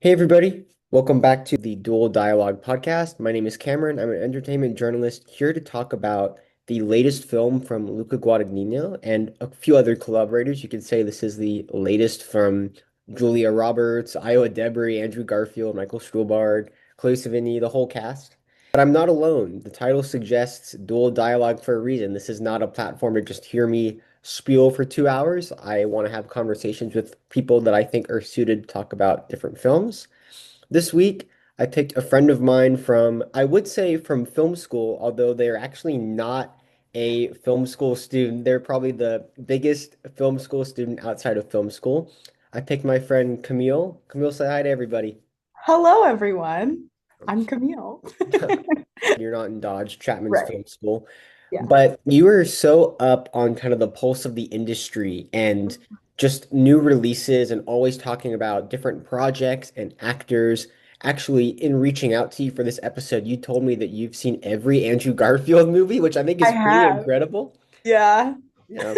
Hey everybody, welcome back to the Dual Dialogue podcast. My name is Cameron. I'm an entertainment journalist here to talk about the latest film from Luca Guadagnino and a few other collaborators. You could say this is the latest from Julia Roberts, Iowa Debris, Andrew Garfield, Michael Stuhlbarg, Chloe Sevigny, the whole cast. But I'm not alone. The title suggests dual dialogue for a reason. This is not a platform to just hear me spiel for 2 hours. I want to have conversations with people that I think are suited to talk about different films. This week, I picked a friend of mine from, I would say from film school, although they're actually not a film school student. They're probably the biggest film school student outside of film school. I picked my friend Camille. Camille, say hi to everybody. Hello, everyone. I'm Camille. You're not in Dodge, Chapman's Right. film school. Yeah. But you were so up on kind of the pulse of the industry and just new releases and always talking about different projects and actors. Actually, in reaching out to you for this episode, you told me that you've seen every Andrew Garfield movie, which I think I is pretty have. incredible. Yeah. Yeah.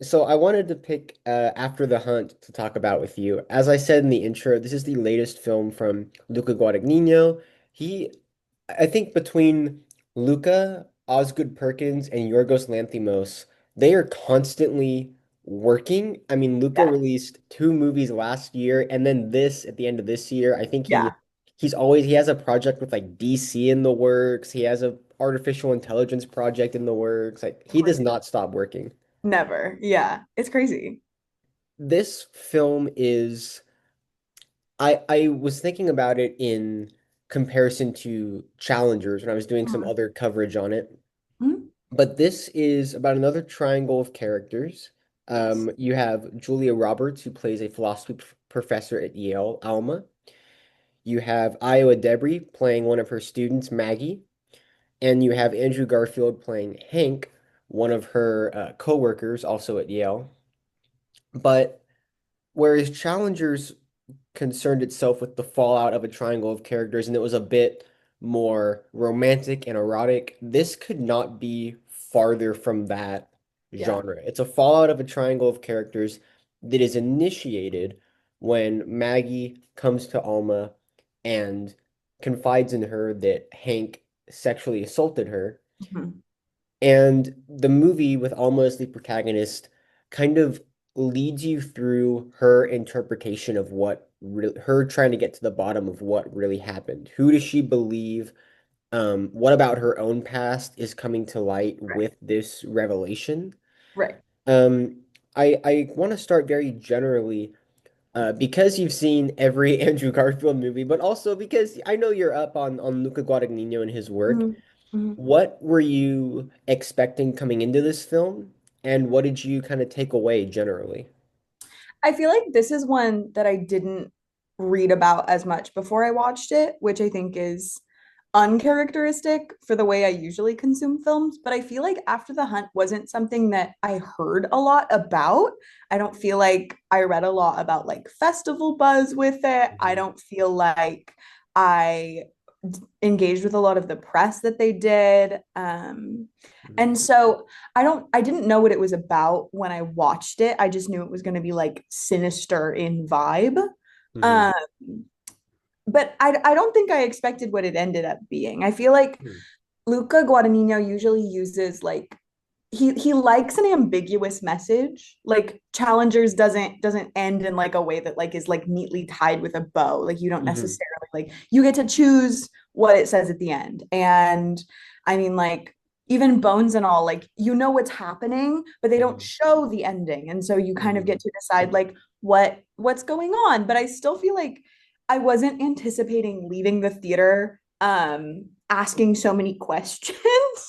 So I wanted to pick After the Hunt to talk about with you. As I said in the intro, this is the latest film from Luca Guadagnino. He I think between Luca, Osgood Perkins, and Yorgos Lanthimos, they are constantly working. I mean, Luca Yeah. released two movies last year, and then this at the end of this year. I think Yeah. he has a project with like DC in the works. He has a artificial intelligence project in the works. Like he does Crazy. not stop working. Never. Yeah. It's crazy. This film is I was thinking about it in comparison to Challengers when I was doing some Mhm. other coverage on it. Mhm. But this is about another triangle of characters. Yes. You have Julia Roberts, who plays a philosophy professor at Yale, Alma. You have Iowa Debris playing one of her students, Maggie. And you have Andrew Garfield playing Hank, one of her co-workers, also at Yale. But whereas Challengers concerned itself with the fallout of a triangle of characters and it was a bit more romantic and erotic. This could not be farther from that Yeah. genre. It's a fallout of a triangle of characters that is initiated when Maggie comes to Alma and confides in her that Hank sexually assaulted her. Mhm. And the movie, with Alma as the protagonist, kind of leads you through her interpretation of her trying to get to the bottom of what really happened. Who does she believe? What about her own past is coming to light Right. with this revelation? Right. Um, I want to start very generally, because you've seen every Andrew Garfield movie, but also because I know you're up on Luca Guadagnino and his work. Mhm. Mhm. What were you expecting coming into this film, and what did you kind of take away generally? I feel like this is one that I didn't read about as much before I watched it, which I think is uncharacteristic for the way I usually consume films. But I feel like After the Hunt wasn't something that I heard a lot about. I don't feel like I read a lot about like festival buzz with it. I Mhm. don't feel like I engaged with a lot of the press that they did. Mhm. And so I didn't know what it was about when I watched it. I just knew it was going to be like sinister in vibe. Mhm. Um, but I don't think I expected what it ended up being. I feel like Mhm. Luca Guadagnino usually uses like he likes an ambiguous message. Like Challengers doesn't end in like a way that like is like neatly tied with a bow. Like you don't Mhm. necessarily like you get to choose what it says at the end. And I mean like even Bones and all, like you know what's happening, but they don't Mhm. show the ending. And so you kind of Mhm. get to decide like what's going on. But I still feel like I wasn't anticipating leaving the theater asking so many questions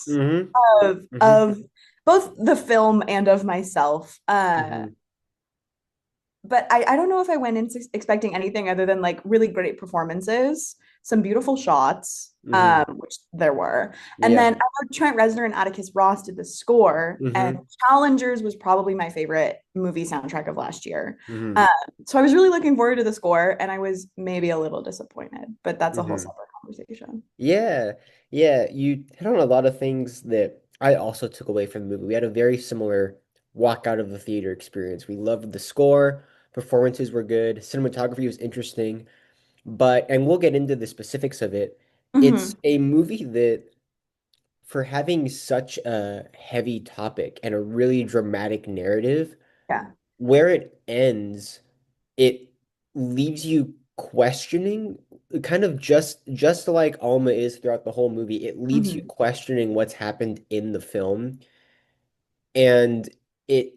Mhm. Mhm. of both the film and of myself. Mhm. But I don't know if I went in expecting anything other than like really great performances, some beautiful shots, Mhm. which there were. And Yeah. then I know Trent Reznor and Atticus Ross did the score, and Mhm. Challengers was probably my favorite movie soundtrack of last year. Um, Mhm. so I was really looking forward to the score, and I was maybe a little disappointed, but that's a whole Mhm. separate conversation. Yeah. Yeah. You hit on a lot of things that I also took away from the movie. We had a very similar walk out of the theater experience. We loved the score, Performances were good. Cinematography was interesting. And we'll get into the specifics of it. It's Hmm. a movie that, for having such a heavy topic and a really dramatic narrative, Yeah. where it ends, it leaves you questioning, kind of just like Alma is throughout the whole movie. It leaves you Hmm. questioning what's happened in the film. And it,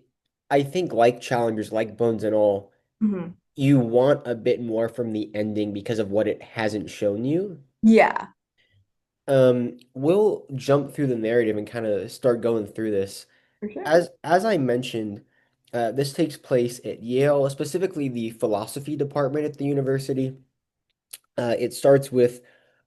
I think, like Challengers, like Bones and All, Hmm. you want a bit more from the ending because of what it hasn't shown you. Yeah, We'll jump through the narrative and kind of start going through this. for sure. As I mentioned, this takes place at Yale, specifically the philosophy department at the university. It starts with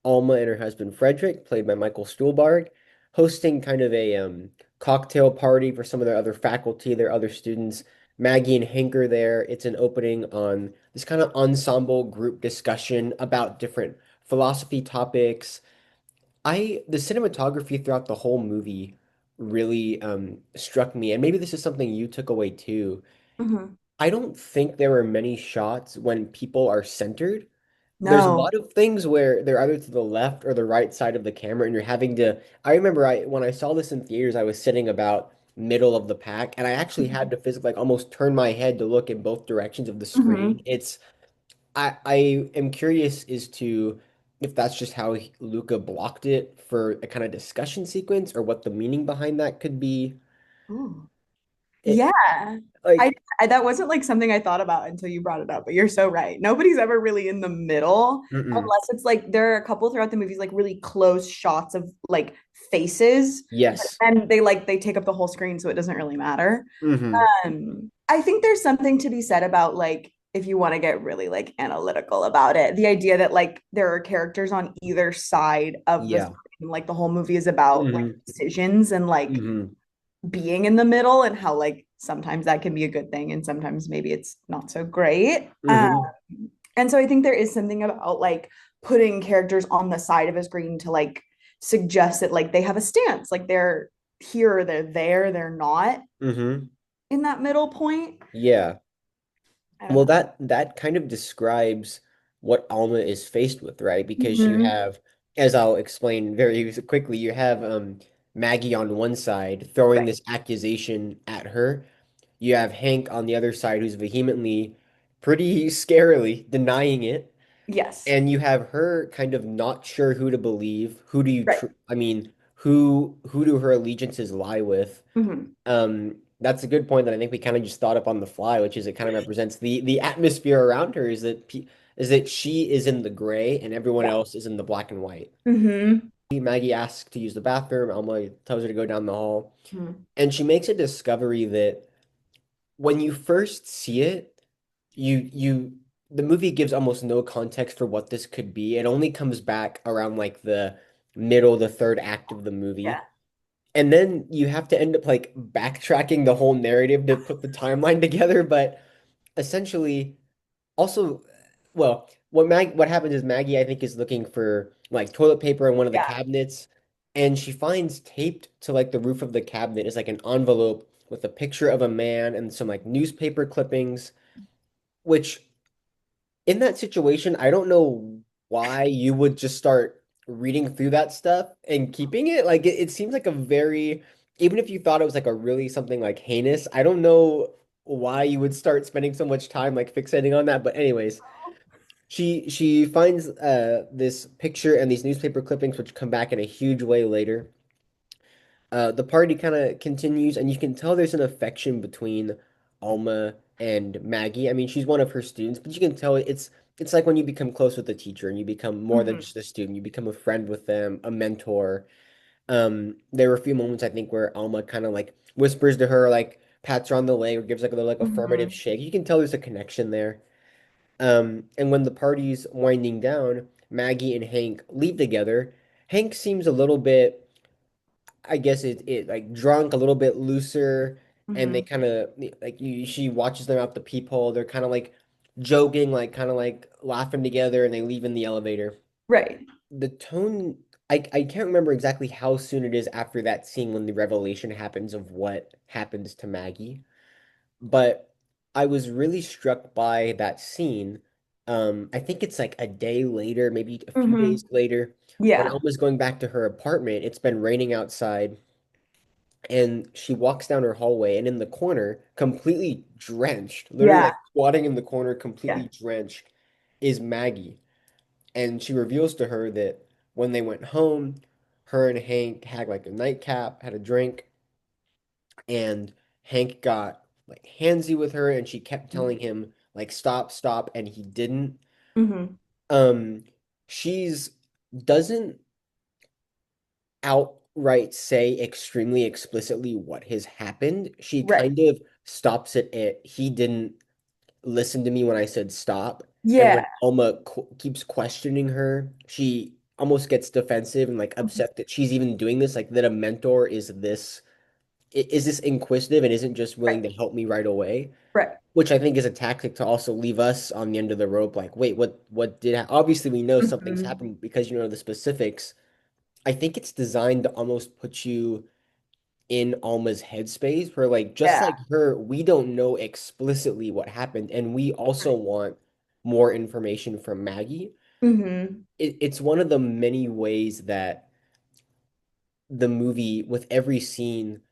Alma and her husband Frederick, played by Michael Stuhlbarg, hosting kind of a cocktail party for some of their other faculty, their other students. Maggie and Hank are there. It's an opening on this kind of ensemble group discussion about different philosophy topics. The cinematography throughout the whole movie really struck me, and maybe this is something you took away too. Hmm. I don't think there are many shots when people are centered. There's a No. lot of things where they're either to the left or the right side of the camera, and you're having to. I remember when I saw this in theaters, I was sitting about middle of the pack, and I actually had to physically like almost turn my head to look in both directions of the screen. Hmm. I am curious as to if that's just how Luca blocked it for a kind of discussion sequence or what the meaning behind that could be. Ooh. Yeah. It I, like that wasn't like something I thought about until you brought it up, but you're so right. Nobody's ever really in the middle mm-mm. unless it's like there are a couple throughout the movies like really close shots of like faces, but Yes. then they take up the whole screen so it doesn't really matter. Mm-hmm. I think there's something to be said about like if you want to get really like analytical about it, the idea that like there are characters on either side of the Yeah. screen, like the whole movie is about like Mm-hmm. decisions and like Mm-hmm. being in the middle and how like sometimes that can be a good thing and sometimes maybe it's not so great. Mm-hmm. And so I think there is something about like putting characters on the side of a screen to like suggest that like they have a stance, like they're here or they're there, they're not Mm-hmm. in that middle point. Yeah. I don't Well, know. that kind of describes what Alma is faced with, right? Because you Mhm. have, as I'll explain very quickly, you have Maggie on one side throwing Right. this accusation at her. You have Hank on the other side who's vehemently, pretty scarily denying it. Yes. And you have her kind of not sure who to believe. Who do you Right. tr I mean, who do her allegiances lie with? Mhm. That's a good point that I think we kind of just thought up on the fly, which is it kind of represents the atmosphere around her is that she is in the gray and everyone Yeah. else is in the black and white. Mhm. Maggie asks to use the bathroom. Elma tells her to go down the hall, Mhm. and she makes a discovery that when you first see it, you the movie gives almost no context for what this could be. It only comes back around like the middle, the third act of the movie. Yeah. And then you have to end up like backtracking the whole narrative to put the timeline together. But essentially, also, well, what happens is Maggie, I think, is looking for like toilet paper in one of the Yeah. cabinets, and she finds taped to like the roof of the cabinet is like an envelope with a picture of a man and some like newspaper clippings, which in that situation, I don't know why you would just start reading through that stuff and keeping it. Like it seems like a very, even if you thought it was like a really something like heinous, I don't know why you would start spending so much time like fixating on that. But anyways, she finds this picture and these newspaper clippings which come back in a huge way later. The party kind of continues, and you can tell there's an affection between Alma and Maggie. I mean, she's one of her students, but you can tell it's like when you become close with a teacher and you become more than Mhm. just a student. You become a friend with them, a mentor. There were a few moments I think where Alma kind of like whispers to her, like pats her on the leg or gives like a little like affirmative Mhm. shake. You can tell there's a connection there. And when the party's winding down, Maggie and Hank leave together. Hank seems a little bit, I guess it like drunk, a little bit looser, and they Mhm. kind of like she watches them out the peephole. They're kind of like joking, like kind of like laughing together, and they leave in the elevator. Right. The tone, I can't remember exactly how soon it is after that scene when the revelation happens of what happens to Maggie, but I was really struck by that scene. I think it's like a day later, maybe a few Hmm. days later, when Yeah. Elma's going back to her apartment. It's been raining outside, and she walks down her hallway, and in the corner, completely drenched, literally Yeah. like squatting in the corner, Yeah. completely drenched, is Maggie. And she reveals to her that when they went home, her and Hank had like a nightcap, had a drink, and Hank got like handsy with her, and she kept telling him like stop, stop, and he didn't. Hmm. Um, she's doesn't outright say extremely explicitly what has happened. She Right. kind of stops it at he didn't listen to me when I said stop. And Yeah. when Alma qu keeps questioning her, she almost gets defensive and like upset that she's even doing this, like that a mentor is this inquisitive and isn't just Right. willing to help me right away, Right. which I think is a tactic to also leave us on the end of the rope. Like, wait, what did obviously we know something's Hmm. happened because you know the specifics. I think it's designed to almost put you in Alma's headspace where like just Yeah. like her, we don't know explicitly what happened, and we also want more information from Maggie. Hmm. It's one of the many ways that the movie, with every scene,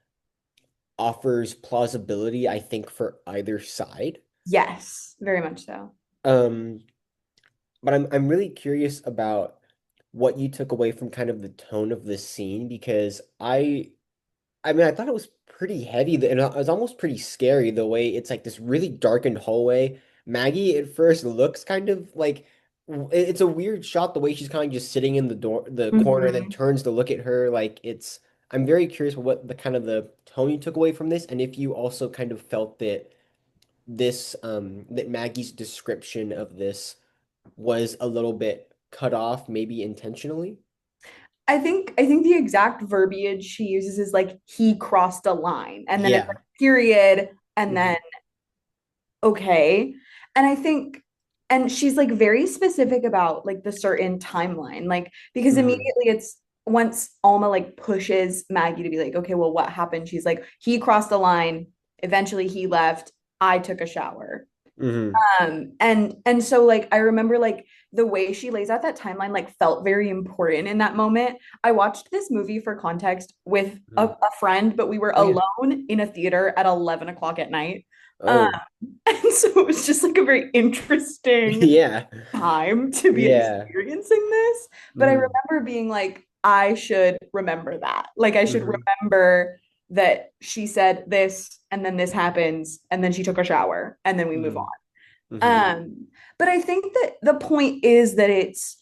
offers plausibility, I think, for either side. Yes, very much so. Um, but I'm really curious about what you took away from kind of the tone of this scene because I mean, I thought it was pretty heavy and it was almost pretty scary the way it's like this really darkened hallway. Maggie at first looks kind of like it's a weird shot the way she's kind of just sitting in the corner, then Hmm. turns to look at her like it's I'm very curious what the kind of the tone you took away from this and if you also kind of felt that that Maggie's description of this was a little bit cut off, maybe intentionally. I think the exact verbiage she uses is like he crossed a line and then it's Yeah. like period and Hmm. then okay. And I think and she's like very specific about like the certain timeline like because Hmm. immediately it's once Alma like pushes Maggie to be like okay well what happened she's like he crossed the line eventually he left I took a shower. Hmm. And so like I remember like the way she lays out that timeline like felt very important in that moment. I watched this movie for context with Hmm. a friend, but we were Oh yeah. alone in a theater at 11 o'clock at night. Um, Oh. and so it was just like a very interesting Yeah. time to be Yeah. experiencing this. But I Mm-hmm. remember being like, I should remember that. Like I should Mm-hmm. remember that she said this and then this happens and then she took a shower and then we move on. Mm-hmm. But I think that the point is that it's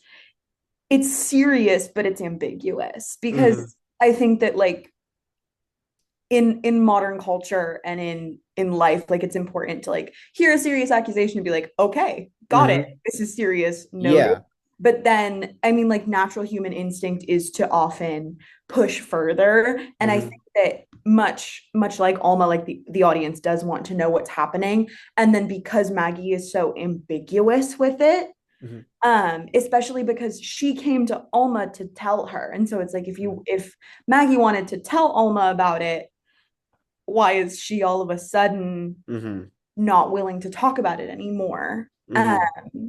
serious, but it's ambiguous Mm-hmm. because I think that like in modern culture and in life, like it's important to like hear a serious accusation and be like, okay, got it. Mm-hmm. This is serious, noted. Yeah. But then, I mean, like natural human instinct is to often push further. And I Mm-hmm. think that much like Alma, like the audience does want to know what's happening. And then because Maggie is so ambiguous with it, Mm-hmm. especially because she came to Alma to tell her. And so it's like if Maggie wanted to tell Alma about it, why is she all of a sudden Mm-hmm. not willing to talk about it anymore? Mm-hmm.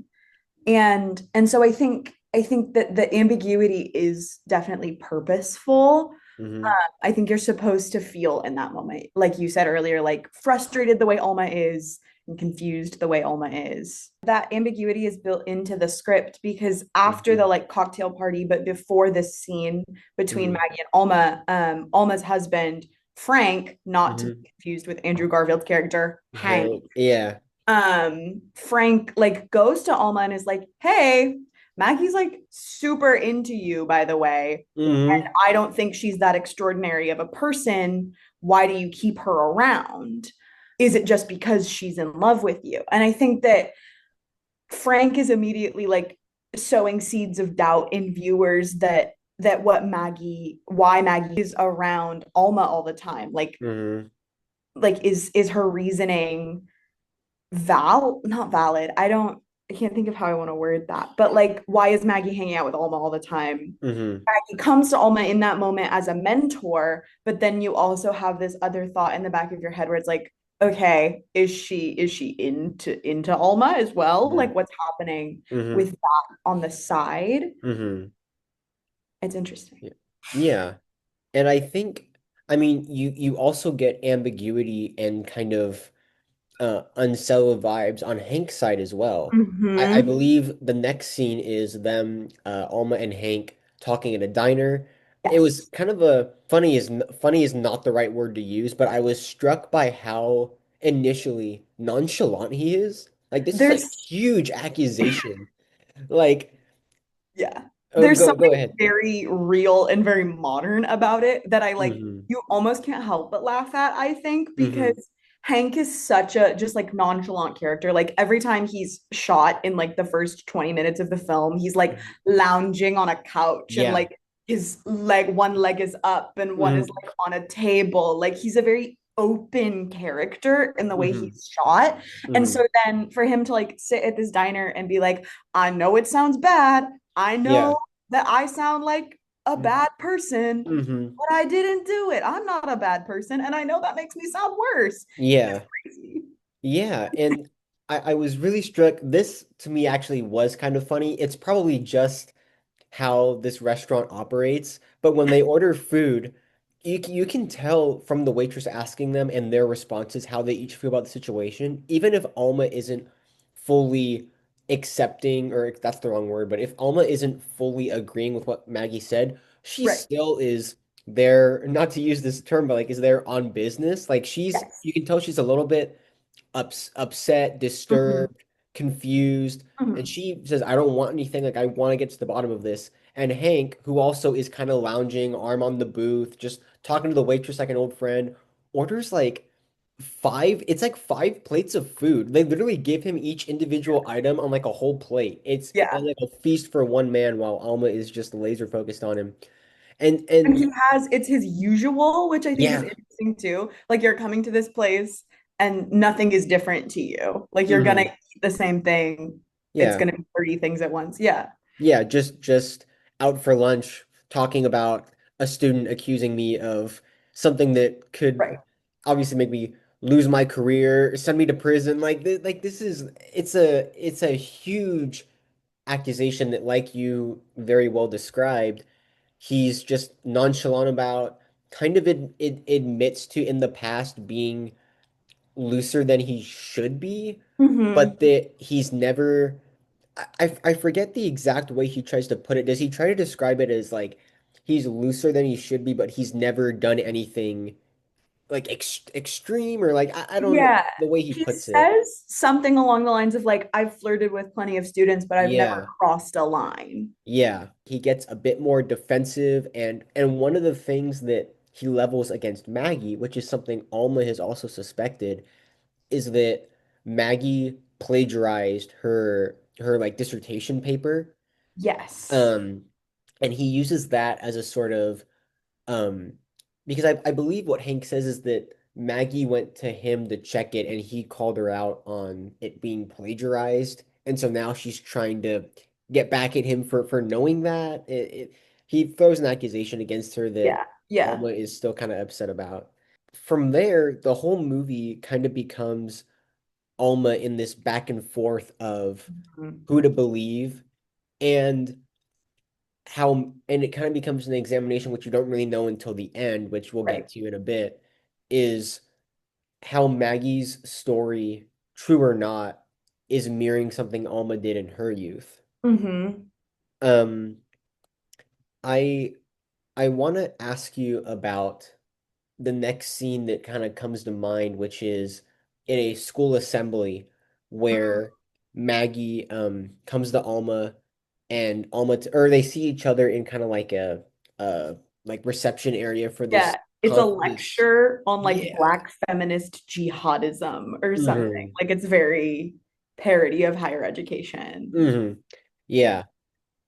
And so I think that the ambiguity is definitely purposeful. Mm-hmm. I think you're supposed to feel in that moment, like you said earlier, like frustrated the way Alma is and confused the way Alma is. That ambiguity is built into the script because after Mm-hmm. the like cocktail party, but before this scene between Mm-hmm. Maggie and Alma, Alma's husband, Frank, not to be Mm-hmm. confused with Andrew Garfield's character, Hank, Hank. Yeah. Frank like goes to Alma and is like, hey, Maggie's like super into you, by the way. And Mm-hmm. I don't think she's that extraordinary of a person. Why do you keep her around? Is it just because she's in love with you? And I think that Frank is immediately like sowing seeds of doubt in viewers that why Maggie is around Alma all the time. Mm-hmm. Like is her reasoning not valid. I can't think of how I want to word that. But like why is Maggie hanging out with Alma all the time? Mm-hmm. Maggie comes to Alma in that moment as a mentor, but then you also have this other thought in the back of your head where it's like, okay, is she into Alma as well? Mm-hmm. Like what's happening Mm-hmm. with that on the side? Mm-hmm. It's interesting. Yeah. Yeah. And I think, I mean, you also get ambiguity and kind of unsettled vibes on Hank's side as well. I Hmm. believe the next scene is them, Alma and Hank talking in a diner. It was Yes. kind of a funny is not the right word to use, but I was struck by how initially nonchalant he is. Like this is a There's huge accusation. Like, Yeah. oh, There's go something ahead. very real and very modern about it that I like, Hmm. you almost can't help but laugh at, I think, Hmm. because Hank is such a just like nonchalant character. Like every time he's shot in like the first 20 minutes of the film, he's like lounging on a couch and Yeah. like one leg is up and one is Hmm. like on a table. Like he's a very open character in the way Hmm. he's shot. And Hmm. so then for him to like sit at this diner and be like, I know it sounds bad. I Yeah. know that I sound like a bad person, Hmm. but I didn't do it. I'm not a bad person. And I know that makes me sound worse. It's Yeah. crazy. Yeah, and I was really struck. This to me actually was kind of funny. It's probably just how this restaurant operates, but when they order food, you can tell from the waitress asking them and their responses how they each feel about the situation. Even if Alma isn't fully accepting, or that's the wrong word, but if Alma isn't fully agreeing with what Maggie said, she Right. still is there, not to use this term, but like is there on business. Like Yes. you can tell she's a little bit upset, Hmm. disturbed, confused, and Hmm. she says, "I don't want anything. Like I want to get to the bottom of this." And Hank, who also is kind of lounging, arm on the booth, just talking to the waitress like an old friend, orders like five. It's like five plates of food. They literally give him each individual item on like a whole plate. It's Yeah. like a feast for one man, while Alma is just laser focused on him. And And he has, it's his usual, which I think is yeah. interesting too. Like you're coming to this place and nothing is different to you. Like you're gonna Hmm. eat the same thing. It's Yeah. gonna be 30 things at once. Yeah. Yeah, just out for lunch talking about a student accusing me of something that could Right. obviously make me lose my career, send me to prison. Like this is it's a huge accusation that, like you very well described, he's just nonchalant about, kind of it admits to in the past being looser than he should be, but Hmm. that he's never I forget the exact way he tries to put it. Does he try to describe it as like he's looser than he should be, but he's never done anything like extreme, or like I don't know Yeah. the way he He puts it. says something along the lines of like, I've flirted with plenty of students, but I've never Yeah. crossed a line. Yeah. He gets a bit more defensive, and one of the things that he levels against Maggie, which is something Alma has also suspected, is that Maggie plagiarized her like dissertation paper. Yes. Um, and he uses that as a sort of um because I believe what Hank says is that Maggie went to him to check it and he called her out on it being plagiarized. And so now she's trying to get back at him for knowing that. He throws an accusation against her that Yeah. Yeah. Alma is still kind of upset about. From there, the whole movie kind of becomes Alma in this back and forth of Mhm. who to believe, and and it kind of becomes an examination, which you don't really know until the end, which we'll get Right. to in a bit, is how Maggie's story, true or not, is mirroring something Alma did in her youth. Hmm. Um, I I want to ask you about the next scene that kind of comes to mind, which is in a school assembly where Maggie comes to Alma, and or they see each other in kind of like a like reception area for Yeah. this It's a this lecture on like yeah. Black feminist jihadism or something. Hmm. Like it's very parody of higher education. Hmm. Yeah. Yeah.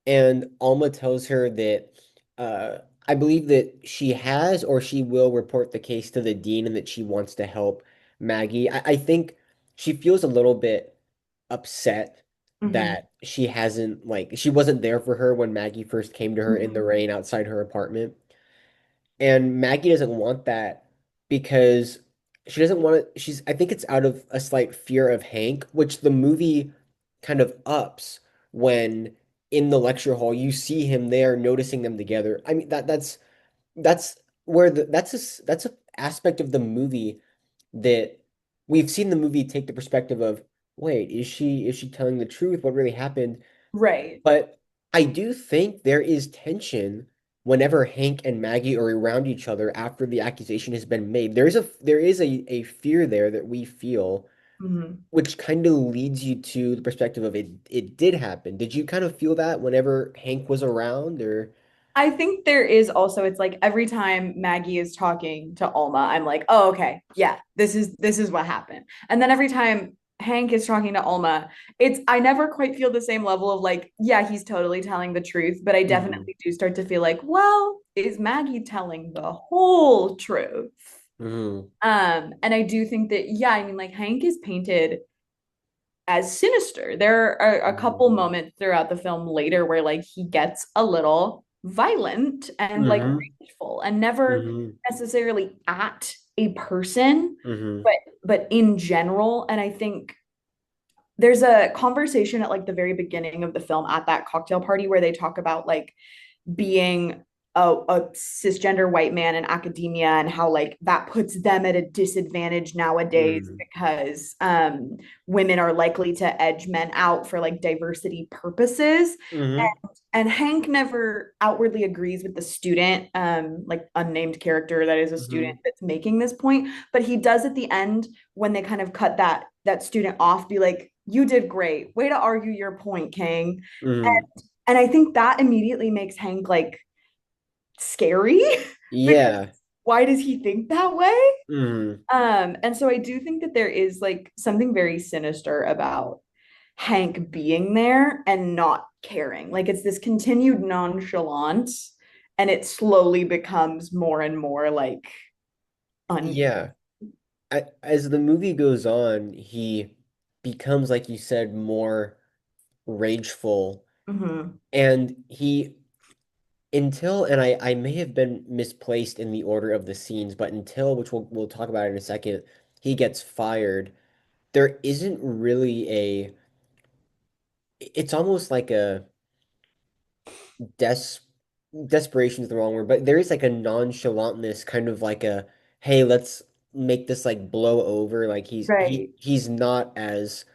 And Alma tells her that uh, I believe that she has or she will report the case to the dean and that she wants to help Maggie. I think she feels a little bit upset Hmm. that she wasn't there for her when Maggie first came to her in the Hmm. rain outside her apartment. And Maggie doesn't want that because she doesn't want to, I think it's out of a slight fear of Hank, which the movie kind of ups when in the lecture hall you see him there noticing them together. I mean that's where that's a aspect of the movie that we've seen the movie take the perspective of, wait, is she telling the truth? What really happened? Right. But I do think there is tension whenever Hank and Maggie are around each other after the accusation has been made. There is a fear there that we feel, Mhm. which kind of leads you to the perspective of it did happen. Did you kind of feel that whenever Hank was around or I think there is also, it's like every time Maggie is talking to Alma, I'm like, oh, okay, yeah, this is what happened. And then every time Hank is talking to Alma, it's I never quite feel the same level of like, yeah, he's totally telling the truth, but I hmm definitely do start to feel like, well, is Maggie telling the whole truth? hmm And I do think that, yeah, I mean, like Hank is painted as sinister. There are a couple hmm moments throughout the film later where like he gets a little violent and like hmm rageful and never hmm necessarily at a person, hmm but in general. And I think there's a conversation at like the very beginning of the film at that cocktail party where they talk about like being a cisgender white man in academia and how like that puts them at a disadvantage nowadays hmm because women are likely to edge men out for like diversity purposes. hmm And Hank never outwardly agrees with the student, like unnamed character that is a student hmm that's making this point, but he does at the end when they kind of cut that student off, be like, "You did great. Way to argue your point, King." hmm And I think that immediately makes Hank like scary because Yeah. why does he think that way? hmm And so I do think that there is like something very sinister about Hank being there and not caring. Like it's this continued nonchalance, and it slowly becomes more and more like un. Yeah. As the movie goes on, he becomes, like you said, more rageful. Mhm. And and I may have been misplaced in the order of the scenes, but until, which we'll talk about in a second, he gets fired, there isn't really it's almost like a des desperation is the wrong word, but there is like a nonchalantness, kind of like a, hey, let's make this like blow over. Like Right. he's not as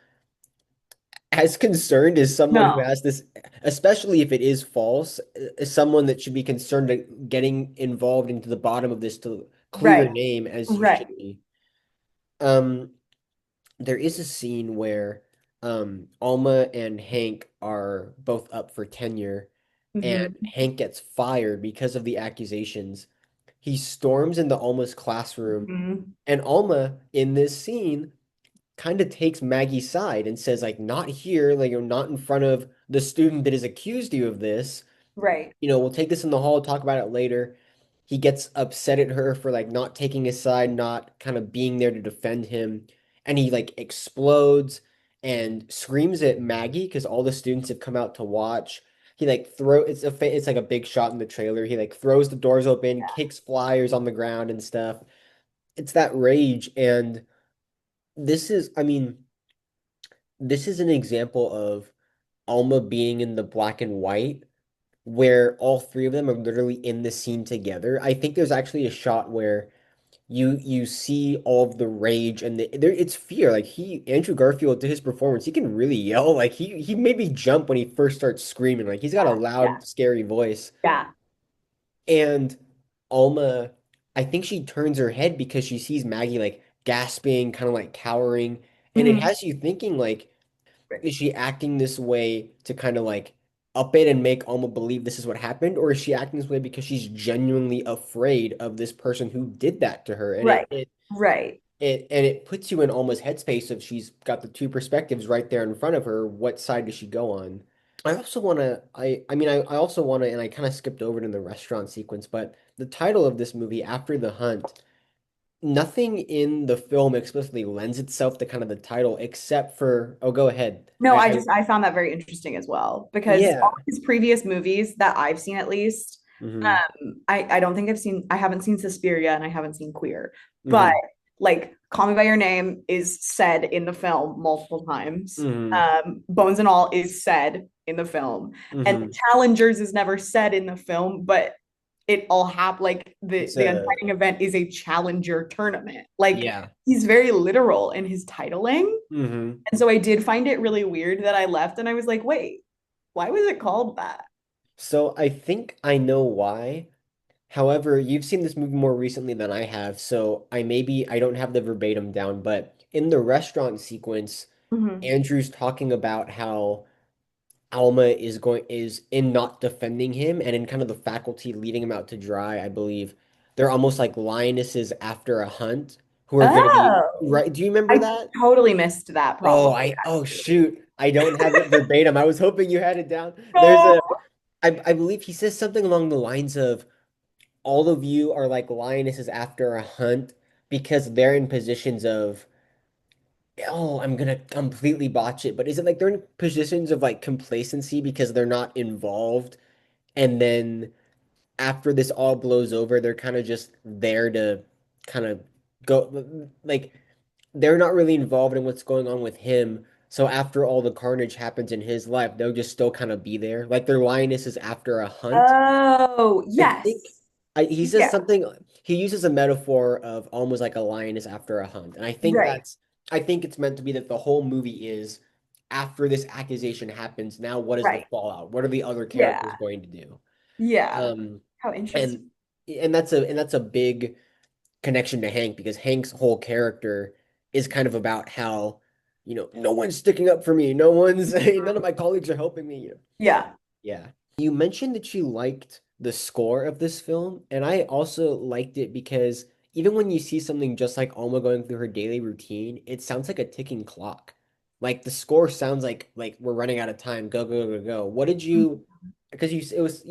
concerned as someone who No. has this, especially if it is false, as someone that should be concerned at getting involved into the bottom of this to clear your Right. name as you should Right. be. Um, there is a scene where Alma and Hank are both up for tenure, and Mhm. Hank gets fired because of the accusations. He storms into Alma's classroom, Mhm. and Alma in this scene kind of takes Maggie's side and says, like, not here, like, you're not in front of the student that has accused you of this. Right. We'll take this in the hall, talk about it later. He gets upset at her for like not taking his side, not kind of being there to defend him. And he like explodes and screams at Maggie because all the students have come out to watch. He like it's like a big shot in the trailer. He like throws the doors open, kicks flyers on the ground and stuff. It's that rage. And I mean, this is an example of Alma being in the black and white where all three of them are literally in the scene together. I think there's actually a shot where you see all of the rage and it's fear. Like Andrew Garfield to his performance, he can really yell. Like he made me jump when he first starts screaming. Like he's got a Yeah. loud, scary voice. Yeah. And Alma, I think she turns her head because she sees Maggie like gasping, kind of like cowering, and it Mhm. has you thinking like, Right. is she acting this way to kind of like up it and make Alma believe this is what happened, or is she acting this way because she's genuinely afraid of this person who did that to her? And Right. Right. it puts you in Alma's headspace of she's got the two perspectives right there in front of her. What side does she go on? I also want to I mean I also want to, and I kind of skipped over it in the restaurant sequence, but the title of this movie, After the Hunt, nothing in the film explicitly lends itself to kind of the title except for, oh, go ahead. No, I found that very interesting as well because all Yeah. his previous movies that I've seen at least, hmm I don't think I haven't seen Suspiria and I haven't seen Queer, but hmm like Call Me by Your Name is said in the film multiple times. Hmm. Bones and All is said in the film, and Hmm. Challengers is never said in the film, but it all happened. Like It's the a unfighting event is a challenger tournament. Like yeah. he's very literal in his titling, Hmm. and so I did find it really weird that I left, and I was like, wait, why was it called that? So I think I know why. However, you've seen this movie more recently than I have, so I don't have the verbatim down, but in the restaurant sequence, Mhm. Andrew's talking about how Alma is in not defending him and in kind of the faculty leading him out to dry, I believe. They're almost like lionesses after a hunt who are going to be Oh, right. Do you remember I that? totally missed that Oh, probably oh actually. shoot. I don't have it verbatim. I was hoping you had it down. No. I believe he says something along the lines of all of you are like lionesses after a hunt because they're in positions of oh, I'm gonna completely botch it, but is it like they're in positions of like complacency because they're not involved, and then after this all blows over, they're kind of just there to kind of go like they're not really involved in what's going on with him. So after all the carnage happens in his life, they'll just still kind of be there. Like their lionesses after a hunt. Oh, I think yes. he says Yeah, something. He uses a metaphor of almost like a lioness after a hunt, and right. I think it's meant to be that the whole movie is after this accusation happens. Now, what is the Right. fallout? What are the other characters Yeah. going to do? Yeah. Um, How interesting. and and that's a big connection to Hank because Hank's whole character is kind of about how no one's sticking up for me, no one's none of my colleagues are helping me. Yeah. Yeah. You mentioned that you liked the score of this film, and I also liked it because even when you see something just like Alma going through her daily routine, it sounds like a ticking clock. Like the score sounds like we're running out of time. Go, go, go, go. What did you, because you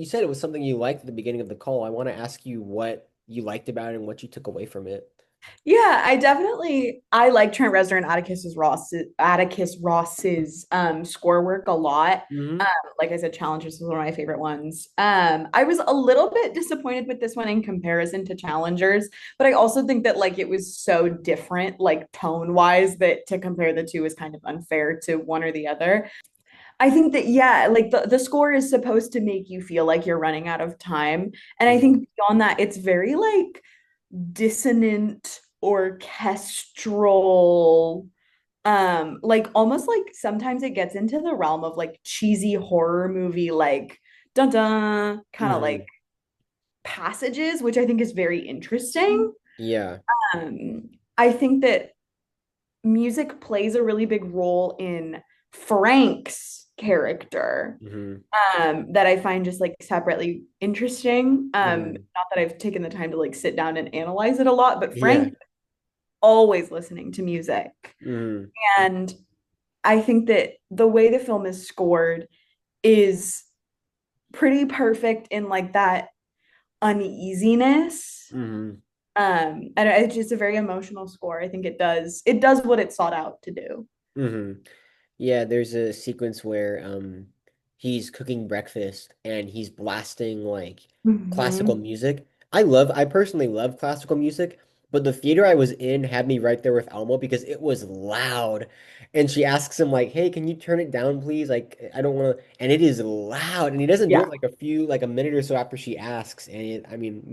said it was something you liked at the beginning of the call. I want to ask you what you liked about it and what you took away from it. Yeah, I like Trent Reznor and Atticus Ross's score work a lot. Um, Hmm. like I said, Challengers was one of my favorite ones. I was a little bit disappointed with this one in comparison to Challengers, but I also think that like it was so different, like tone wise, that to compare the two is kind of unfair to one or the other. I think that yeah, like the score is supposed to make you feel like you're running out of time. And I Hmm. think beyond that, it's very like dissonant orchestral like almost like sometimes it gets into the realm of like cheesy horror movie like dun dun kind of like Hmm. passages which I think is very interesting. Yeah. I think that music plays a really big role in Frank's character Hmm. that I find just like separately interesting. Hmm. Not that I've taken the time to like sit down and analyze it a lot, but Yeah. Frank always listening to music. Hmm. And I think that the way the film is scored is pretty perfect in like that uneasiness. Hmm. And it's just a very emotional score. I think it does what it sought out to do. Hmm. Yeah, there's a sequence where he's cooking breakfast and he's blasting like classical Mhm. music. I personally love classical music, but the theater I was in had me right there with Elmo because it was loud. And she asks him like, "Hey, can you turn it down, please? Like I don't want to." And it is loud, and he doesn't do Yeah. it like a minute or so after she asks. And I mean,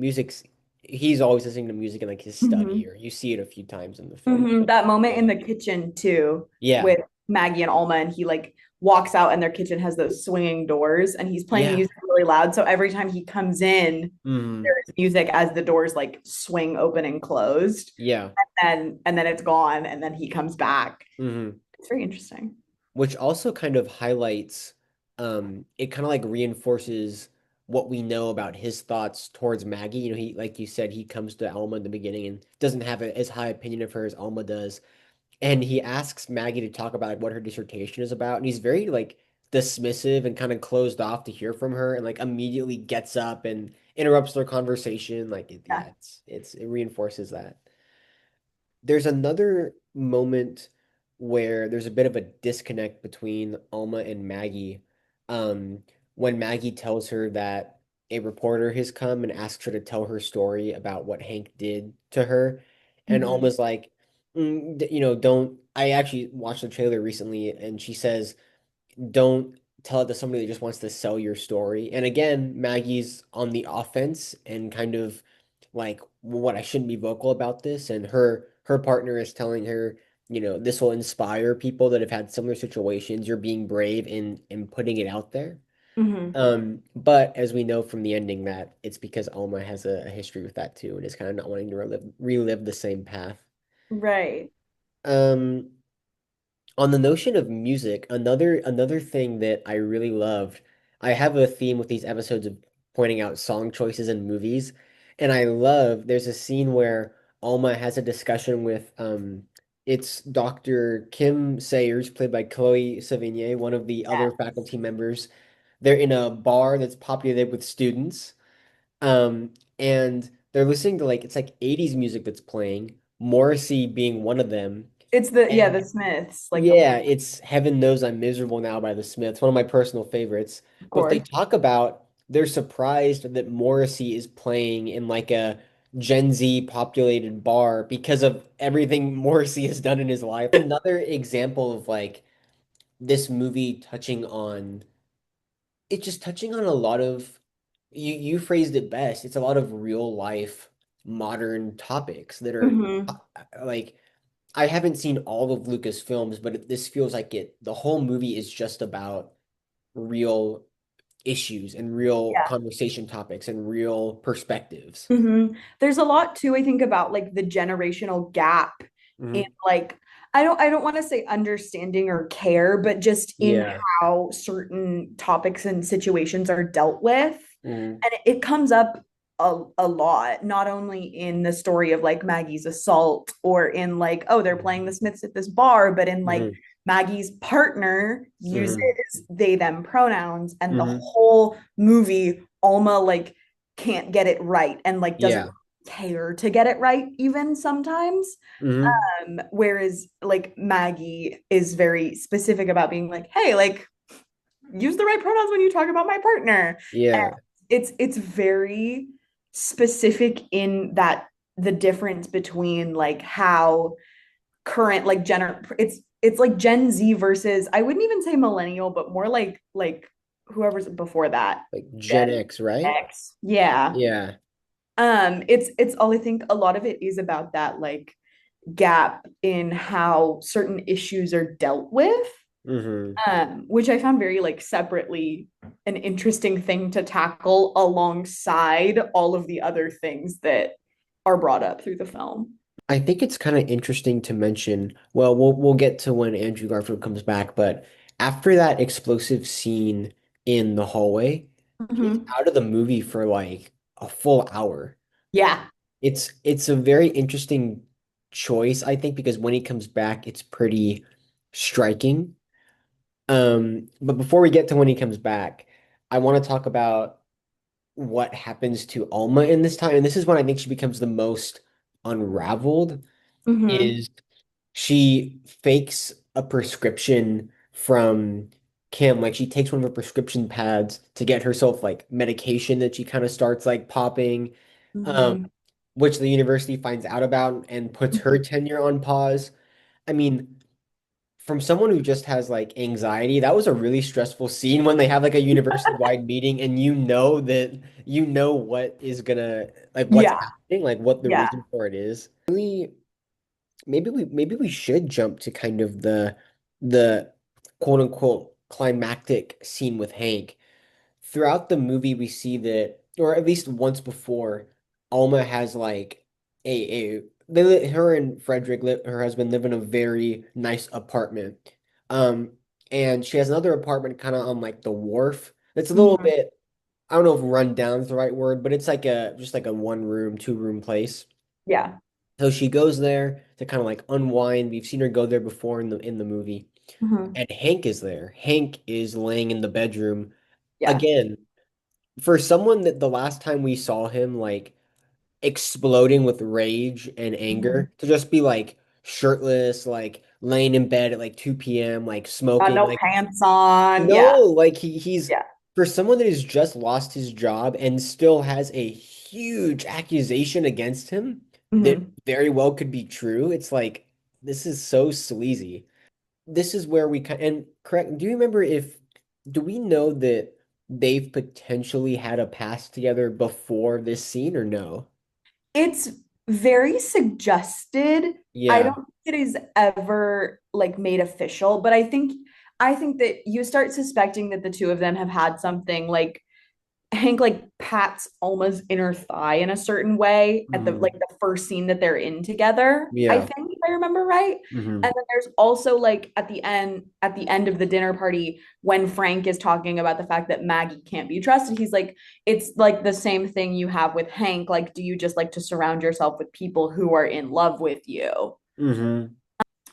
he's always listening to music in like his study Mhm. or you see it a few times in the film. Mhm. That moment in Yeah. the kitchen too Yeah. with Maggie and Alma, and he like walks out, and their kitchen has those swinging doors, and he's playing Yeah. music really loud. So every time he comes in, Hmm. there's music as the doors like swing open and closed, Yeah. and then it's gone, and then he comes back. Hmm. It's very interesting. Which also kind of highlights, it kind of like reinforces what we know about his thoughts towards Maggie. He, like you said, he comes to Alma in the beginning and doesn't have as high opinion of her as Alma does. And he asks Maggie to talk about like what her dissertation is about. And he's very like dismissive and kind of closed off to hear from her and like immediately gets up and interrupts their conversation. Yeah. Yeah, it reinforces that. There's another moment where there's a bit of a disconnect between Alma and Maggie. Um, when Maggie tells her that a reporter has come and asked her to tell her story about what Hank did to her. and Hmm. Alma's like, don't. I actually watched the trailer recently, and she says, don't tell it to somebody that just wants to sell your story. And again, Maggie's on the offense and kind of like, what, I shouldn't be vocal about this. And her partner is telling her, this will inspire people that have had similar situations. You're being brave in putting it out there. Hmm. But as we know from the ending that it's because Alma has a history with that too, and is kind of not wanting to relive the same path. Right. Um, on the notion of music, another thing that I really loved, I have a theme with these episodes of pointing out song choices in movies, and I love there's a scene where Alma has a discussion with it's Dr. Kim Sayers, played by Chloe Sevigny, one of the other faculty members. They're in a bar that's populated with students, and they're listening to like it's like 80s music that's playing, Morrissey being one of them. It's the Smiths, like the Yeah, whole, it's Heaven Knows I'm Miserable Now by the Smiths, one of my personal favorites. of But they course. talk about they're surprised that Morrissey is playing in like a Gen Z populated bar because of everything Morrissey has done in his life. Another example of like this movie touching on it's just touching on a lot of you phrased it best. It's a lot of real life modern topics that are Hmm. like I haven't seen all of Lucas films, but this feels like the whole movie is just about real issues and real conversation topics and real perspectives. Hmm. There's a lot too, I think, about like the generational gap in Hmm. like I don't want to say understanding or care, but just in Yeah. how certain topics and situations are dealt with. Hmm. And it comes up a lot, not only in the story of like Maggie's assault or in like, oh, they're playing the Smiths at this bar, but in like Hmm. Maggie's partner uses Hmm. they them pronouns, and the Hmm. whole movie Alma like can't get it right and like doesn't Yeah. care to get it right even sometimes. Hmm. Whereas like Maggie is very specific about being like, hey, like use the right pronouns when you talk about my partner. And Yeah. it's very specific in that the difference between like how current like it's like Gen Z versus, I wouldn't even say millennial, but more like whoever's before that. Like Gen Gen X, right? X. Yeah. Yeah. It's all, I think a lot of it is about that like gap in how certain issues are dealt with, Hmm. which I found very like separately an interesting thing to tackle alongside all of the other things that are brought up through the film. I think it's kind of interesting to mention. Well, we'll get to when Andrew Garfield comes back, but after that explosive scene in the hallway, he's Mhm. out of the movie for like a full hour. Yeah. It's a very interesting choice, I think, because when he comes back, it's pretty striking. But before we get to when he comes back, I want to talk about what happens to Alma in this time, and this is when I think she becomes the most unraveled. Hmm. Is she fakes a prescription from Kim. Like she takes one of her prescription pads to get herself like medication that she kind of starts like popping, um, Hmm. which the university finds out about and puts her tenure on pause. I mean, from someone who just has like anxiety, that was a really stressful scene when they have like a university-wide meeting and that you know what is gonna like what's Yeah. happening, like what the Yeah. reason for it is. Really, maybe we should jump to kind of the quote unquote climactic scene with Hank. Throughout the movie, we see that, or at least once before, Alma has like her and Frederick, her husband, live in a very nice apartment. Um, and she has another apartment kind of on like the wharf. That's a little Hmm. bit, I don't know if run down is the right word, but it's like a just like a one room, two room place. Yeah. So she goes there to kind of like unwind. We've seen her go there before in the movie. Hmm. And Hank is there. Hank is laying in the bedroom. Yeah. Again, for someone that the last time we saw him like exploding with rage and Hmm. anger, to just be like shirtless, like laying in bed at like 2 p.m., like Got smoking, no like pants on. no, Yeah. like he's Yeah. for someone that has just lost his job and still has a huge accusation against him. that Hmm. very well could be true. It's like this is so sleazy. This is where we kind and correct. Do you remember if do we know that they've potentially had a past together before this scene or no? It's very suggested. I Yeah. don't think it is ever like made official, but I think that you start suspecting that the two of them have had something like Hank like pats Alma's inner thigh in a certain way at the like Hmm. the first scene that they're in together. I Yeah. think if I remember right. And Hmm. then there's also like at the end of the dinner party when Frank is talking about the fact that Maggie can't be trusted. He's like, it's like the same thing you have with Hank. Like, do you just like to surround yourself with people who are in love with you? Hmm.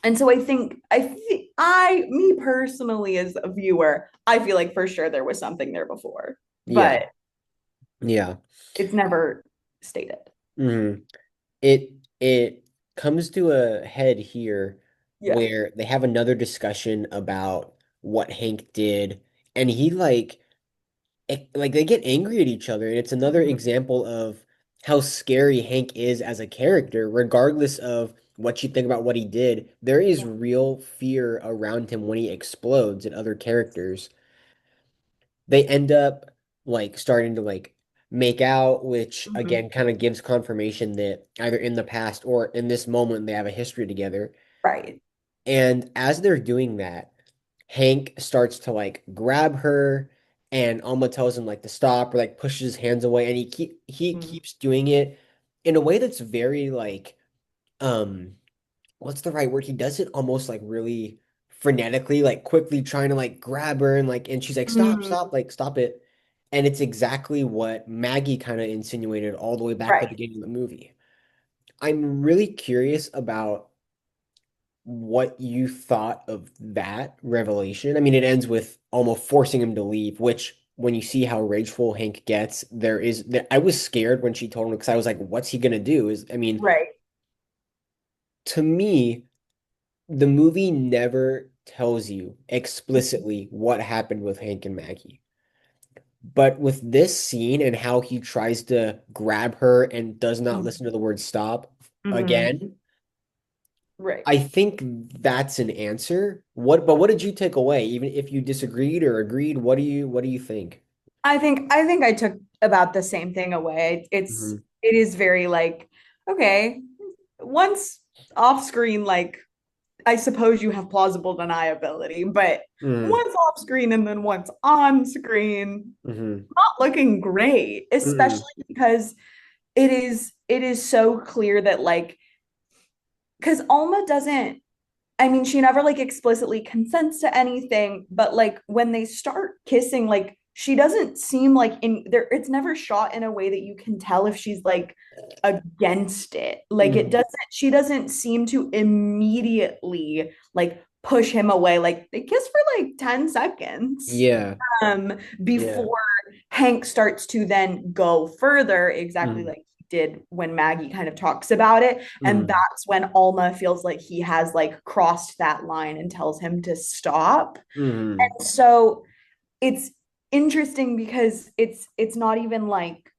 And so I me personally as a viewer, I feel like for sure there was something there before, Yeah. but Yeah. it's never stated. Hmm. It comes to a head here Yeah. where they have another discussion about what Hank did, and he like they get angry at each other, and it's another Mhm. example of how scary Hank is as a character, regardless of what you think about what he did. There is real fear around him when he explodes at other characters. They end up like starting to like make out, which Mhm. again kind of gives confirmation that either in the past or in this moment they have a history together. Right. And as they're doing that, Hank starts to like grab her and Alma tells him like to stop or like pushes his hands away and he Mhm. keeps doing it in a way that's very like um what's the right word? He does it almost like really frenetically, like quickly trying to like grab her and she's like, stop, Mhm. stop, like stop it. And it's exactly what Maggie kind of insinuated all the way back at the Right. beginning of the movie. I'm really curious about what you thought of that revelation. I mean, it ends with almost forcing him to leave, which when you see how rageful Hank gets, I was scared when she told him because I was like, what's he gonna do? I mean, Right. to me, the movie never tells you explicitly what happened with Hank and Maggie. But with this scene and how he tries to grab her and does not listen to the word stop Mhm. again, Right. I think that's an answer. But what did you take away? Even if you disagreed or agreed, what do you think? I think I took about the same thing away. Hmm. It is very like, okay, once off screen, like I suppose you have plausible deniability, but Hmm. once off screen and then once on screen, Hmm. not looking great, Hmm. especially because it is so clear that like because Alma doesn't I mean, she never like explicitly consents to anything, but like when they start kissing, like she doesn't seem like in there, it's never shot in a way that you can tell if she's like against it. Like Hmm. she doesn't seem to immediately like push him away. Like they kiss for like 10 seconds Yeah. um Yeah. before Hank starts to then go further, exactly Hmm. like he did when Maggie kind of talks about it. And Hmm. that's when Alma feels like he has like crossed that line and tells him to stop. Hmm. And so it's interesting because it's not even like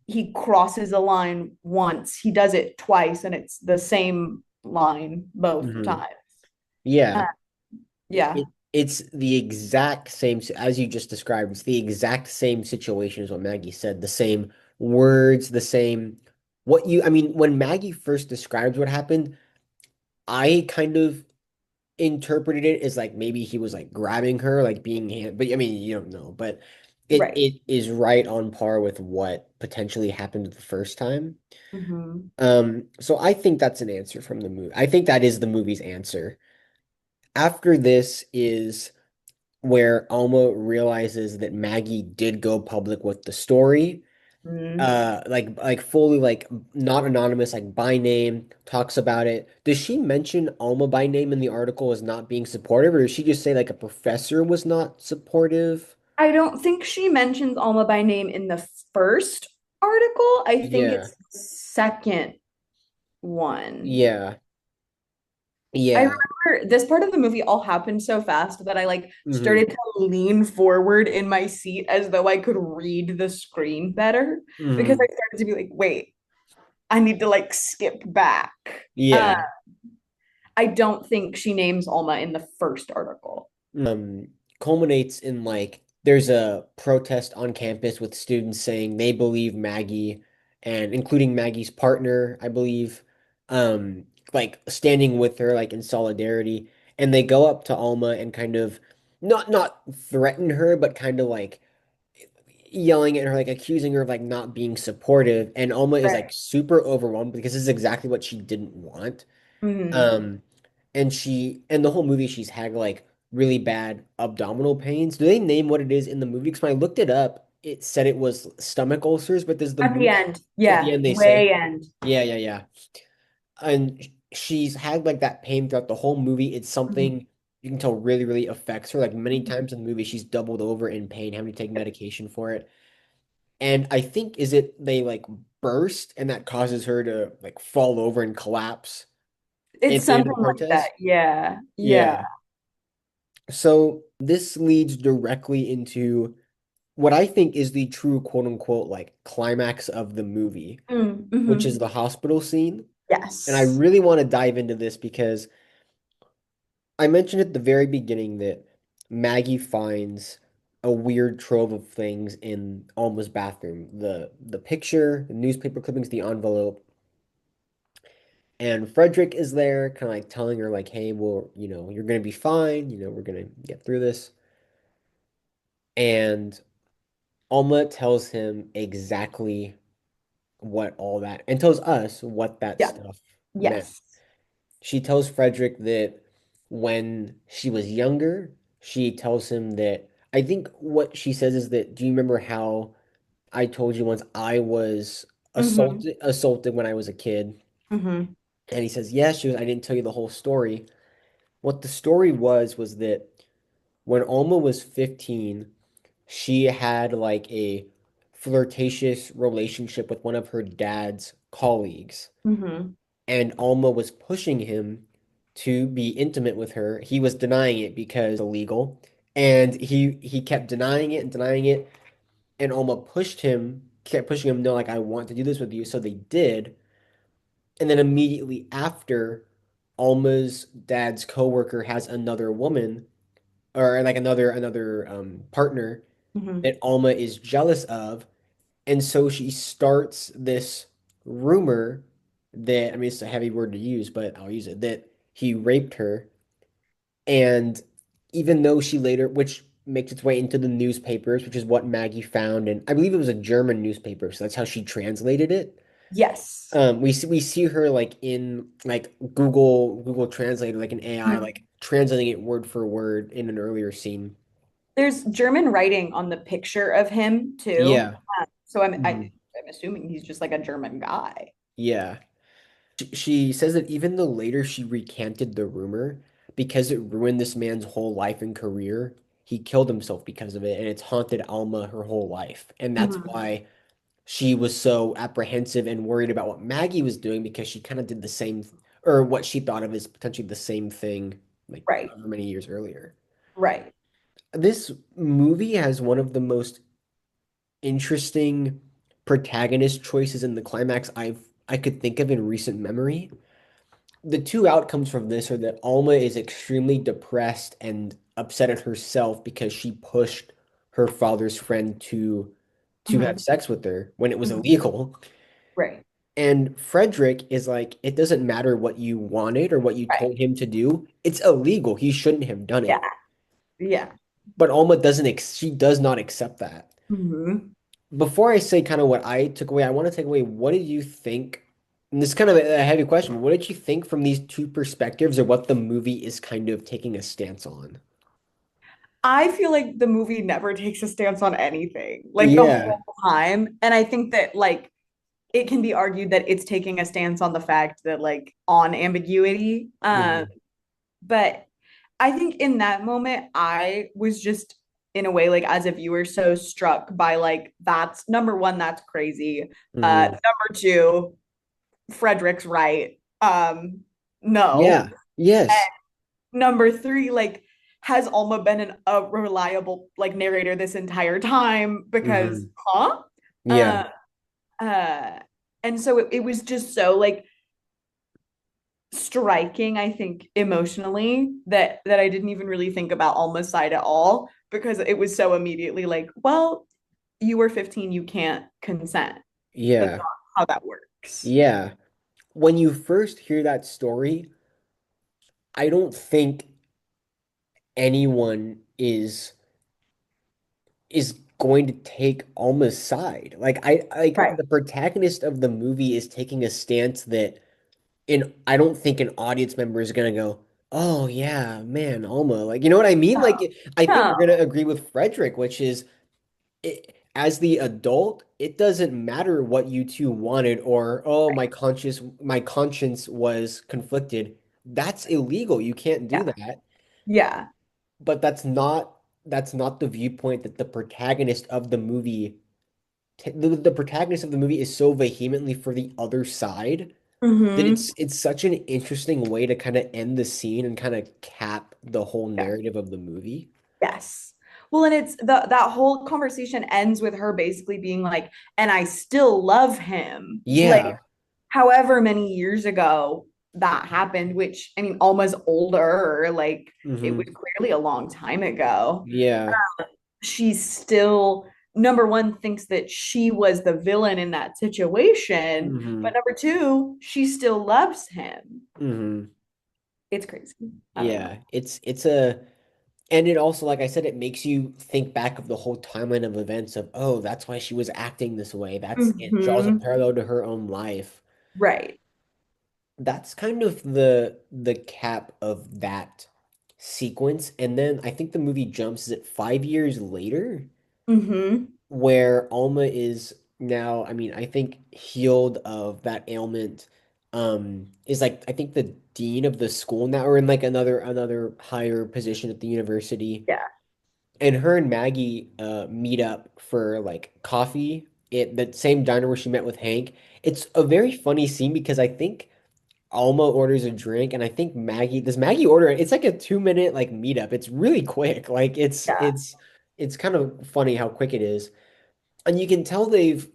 he crosses a line once, he does it twice and it's the same line both Hmm. times. Uh, Yeah. yeah. It's the exact same, as you just described, it's the exact same situation as what Maggie said, the same words, the same, I mean, when Maggie first describes what happened, I kind of interpreted it as like maybe he was like grabbing her, like being hand, but I mean, you don't know, but Right. it is right on par with what potentially happened the first time. Mhm. So I think that's an answer from the movie. I think that is the movie's answer. After this is where Alma realizes that Maggie did go public with the story. Mhm. Like fully like not anonymous, like by name, talks about it. Does she mention Alma by name in the article as not being supportive, or does she just say like a professor was not supportive? I don't think she mentions Alma by name in the first article. I think Yeah, it's the second one. yeah, I yeah. remember this part of the movie all happened so fast that I like Mm-hmm. started to lean forward in my seat as though I could read the screen better because Mm-hmm. I started to be like, wait, I need to like skip back. Uh, Yeah. I don't think she names Alma in the first article. um Culminates in like there's a protest on campus with students saying they believe Maggie, and including Maggie's partner, I believe, um like standing with her like in solidarity, and they go up to Alma and kind of not threaten her but kind of like yelling at her, like accusing her of like not being supportive, and Alma is like Right. super overwhelmed because this is exactly what she didn't want. Hmm. um, and the whole movie, she's had like really bad abdominal pains. Do they name what it is in the movie? Because when I looked it up, it said it was stomach ulcers, but does the At the movie end, at the yeah, end they say? way end. Yeah, yeah, yeah. And she's had like that pain throughout the whole movie. It's Mhm. something you can tell really, really affects her. Like many times in the movie, she's doubled over in pain, having to take medication for it. And I think is it they like burst and that causes her to like fall over and collapse It's in the something like that. protest. Yeah, yeah. Yeah. So this leads directly into what I think is the true quote unquote like climax of the movie, which is Mm-hmm. the hospital scene. And I Yes. really want to dive into this because I mentioned at the very beginning that Maggie finds a weird trove of things in Alma's bathroom. The picture, the newspaper clippings, the envelope. And Frederick is there, kind of like telling her, like, hey, well, you're gonna be fine, we're gonna get through this. And Alma tells him exactly what all that, and tells us what that Yeah. stuff meant. Yes. She tells Frederick that when she was younger, she tells him that I think what she says is that, do you remember how I told you once I was Mm-hmm. assaulted when I was a kid? Mm-hmm. And he says, yes, I didn't tell you the whole story. What the story was that when Alma was 15, she had like a flirtatious relationship with one of her dad's colleagues, Mm-hmm. and Alma was pushing him to be intimate with her. He was denying it because illegal, and he kept denying it, and Alma kept pushing him, no, like I want to do this with you, so they did. And then immediately after, Alma's dad's coworker has another woman, or like another partner Mm-hmm. that Alma is jealous of. And so she starts this rumor that, I mean, it's a heavy word to use, but I'll use it, that he raped her. And even though she later, which makes its way into the newspapers, which is what Maggie found, and I believe it was a German newspaper, so that's how she translated it. Yes. We see her like in like Google Translator, like an AI, Mhm. like translating it word for word in an earlier scene. There's German writing on the picture of him too. Yeah. So Mhm. I'm assuming he's just like a German guy. Yeah. She says that even though later she recanted the rumor, because it ruined this man's whole life and career, he killed himself because of it, and it's haunted Alma her whole life. And that's Mhm. why she was so apprehensive and worried about what Maggie was doing, because she kind of did the same, or what she thought of as potentially the same thing, like Right. however many years earlier. Right. This movie has one of the most interesting protagonist choices in the climax I could think of in recent memory. The two outcomes from this are that Alma is extremely depressed and upset at herself because she pushed her father's friend to have Mhm. sex with her when it was Mhm. illegal. Right. And Frederick is like, it doesn't matter what you wanted or what you Right. told him to do. It's illegal. He shouldn't have done Yeah. it. Yeah. But Alma she does not accept that. Hmm. Before I say kind of what I took away, I want to take away, what did you think? And this is kind of a heavy question. What did you think from these two perspectives, or what the movie is kind of taking a stance on? I feel like the movie never takes a stance on anything, like the Yeah. whole time. And I think that like it can be argued that it's taking a stance on the fact that like on ambiguity. Hmm. But I think in that moment, I was just in a way like as a viewer so struck by like that's number one, that's crazy. Hmm. Number two, Frederick's right. No. Yeah. Yes. Number three, like, has Alma been a reliable like narrator this entire time? Because, Hmm. huh? Yeah. Uh, uh, And so it was just so like striking, I think, emotionally that I didn't even really think about Alma's side at all because it was so immediately like, well, you were 15, you can't consent. That's Yeah. not how that works. Yeah. When you first hear that story, I don't think anyone is going to take Alma's side. Like Right. the protagonist of the movie is taking a stance that I don't think an audience member is gonna go, "Oh yeah, man, Alma." Like, you know what I mean? Like I think we're No. gonna agree with Frederick, which is as the adult, it doesn't matter what you two wanted or oh my conscience was conflicted. That's illegal. You can't do Yeah. that. Yeah. But that's not the viewpoint that the protagonist of the movie the protagonist of the movie is so vehemently for the other side that Mm-hmm. it's such an interesting way to kind of end the scene and kind of cap the whole Yeah. narrative of the movie. Yes. Well, and it's the that whole conversation ends with her basically being like, and I still love him. Like, Yeah. however many years ago that happened, which I mean, Alma's older, like it was Hmm. clearly a long time ago. Yeah. She's still number one thinks that she was the villain in that situation, but Hmm. number two, she still loves him. Hmm. It's crazy. I don't know. Yeah. It's a and it also, like I said, it makes you think back of the whole timeline of events of, oh, that's why she was acting this way. It draws a Hmm. parallel to her own life. Right. That's kind of the cap of that sequence. And then I think the movie jumps, is it 5 years later, Hmm. where Alma is now, I mean, I think healed of that ailment, is like I think the dean of the school now, or in like another higher position at the university. Yeah. And her and Maggie meet up for like coffee at the same diner where she met with Hank. It's a very funny scene because I think Alma orders a drink, and I think Maggie does Maggie order it? It's like a 2 minute like meetup. It's really quick. Like Yeah. it's kind of funny how quick it is. And you can tell they've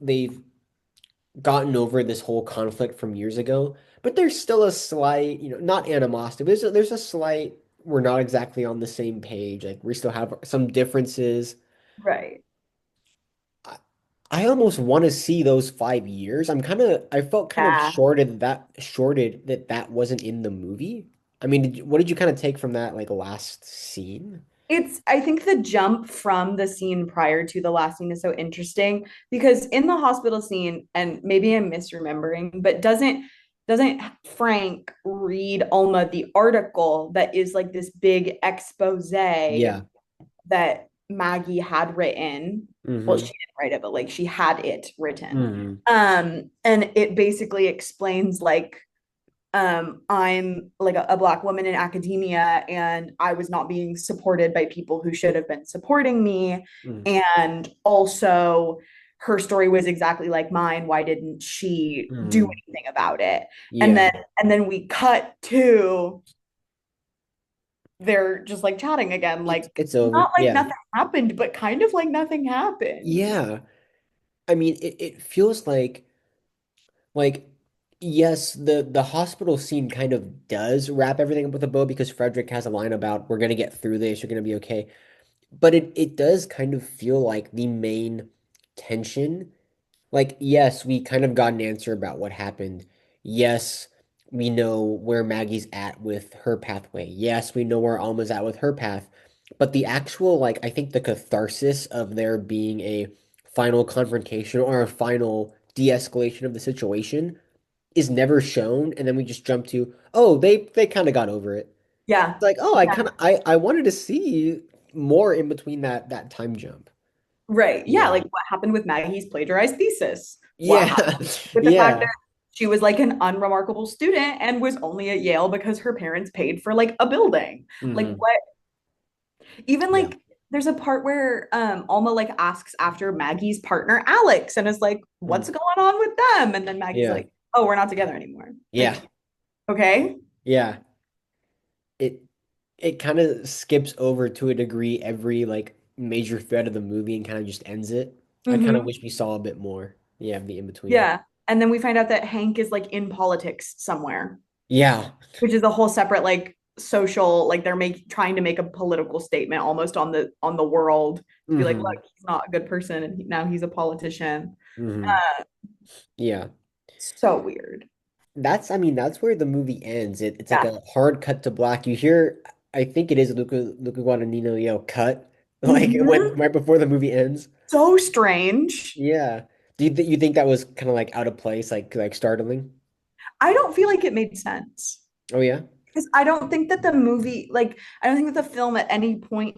gotten over this whole conflict from years ago, but there's still a slight, not animosity. There's a slight we're not exactly on the same page. Like we still have some differences. Right. I, I almost want to see those 5 years. I felt kind of Yeah. shorted that wasn't in the movie. I mean, what did you kind of take from that like last scene? I think the jump from the scene prior to the last scene is so interesting because in the hospital scene, and maybe I'm misremembering, but doesn't Frank read Alma the article that is like this big expose Yeah. that Maggie had written? Well, she Mm-hmm. didn't write it, but like she had it written. Mm-hmm. And it basically explains like I'm like a black woman in academia and I was not being supported by people who should have been supporting me. And also her story was exactly like mine. Why didn't she do Mm-hmm. anything about it? And Yeah. then and then we cut to they're just like chatting again, like It's over. not like Yeah. nothing happened, but kind of like nothing happened. Yeah. I mean, it feels like yes, the hospital scene kind of does wrap everything up with a bow because Frederick has a line about we're gonna get through this, you're gonna be okay. But it does kind of feel like the main tension. Like, yes, we kind of got an answer about what happened. Yes, we know where Maggie's at with her pathway. Yes, we know where Alma's at with her path. But the actual, like, I think the catharsis of there being a final confrontation or a final de-escalation of the situation is never shown. And then we just jump to, oh, they kind of got over it. Yeah. It's like, oh, Yeah. I wanted to see more in between that time jump. Right. Yeah. Yeah. Like what happened with Maggie's plagiarized thesis? What Yeah. happened with the fact that Yeah. she was like an unremarkable student and was only at Yale because her parents paid for like a building? Like Hmm. what even Yeah. like there's a part where Alma like asks after Maggie's partner Alex and is like, Mm. what's going on with them? And then Maggie's Yeah. like, oh, we're not together anymore. Yeah. Like, okay. Yeah. It it kind of skips over to a degree every like major thread of the movie and kind of just ends it. I kind of Hmm. wish we saw a bit more. Yeah, of the in between. Yeah. And then we find out that Hank is like in politics somewhere, Yeah. which is a whole separate like social, like they're trying to make a political statement almost on the world to be like, look, Hmm. he's not a good person and now he's a politician. Hmm. Uh, Yeah. so weird. That's, I mean, that's where the movie ends. It's like Yeah. a hard cut to black. You hear, I think it is Luca Guadagnino yell cut, like when Mhm. right before the movie ends. So strange. Yeah. Do you think that was kind of like out of place, like startling? I don't feel like it made sense. Oh yeah. Because I don't think that the movie, like, I don't think that the film at any point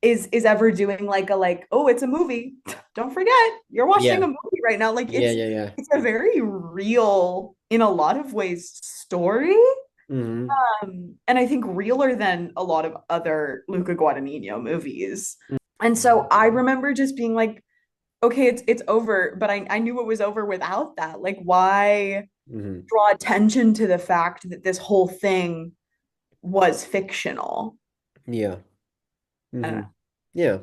is ever doing like a like, oh, it's a movie. Don't forget, you're watching Yeah. a movie right now. Like Yeah, yeah, yeah. it's a very real, in a lot of ways, story. Hmm. And I think realer than a lot of other Luca Guadagnino movies. And so I remember just being like, okay, it's over, but I knew it was over without that. Like, why Hmm. draw attention to the fact that this whole thing was fictional? Yeah. I don't Hmm. know. Yeah.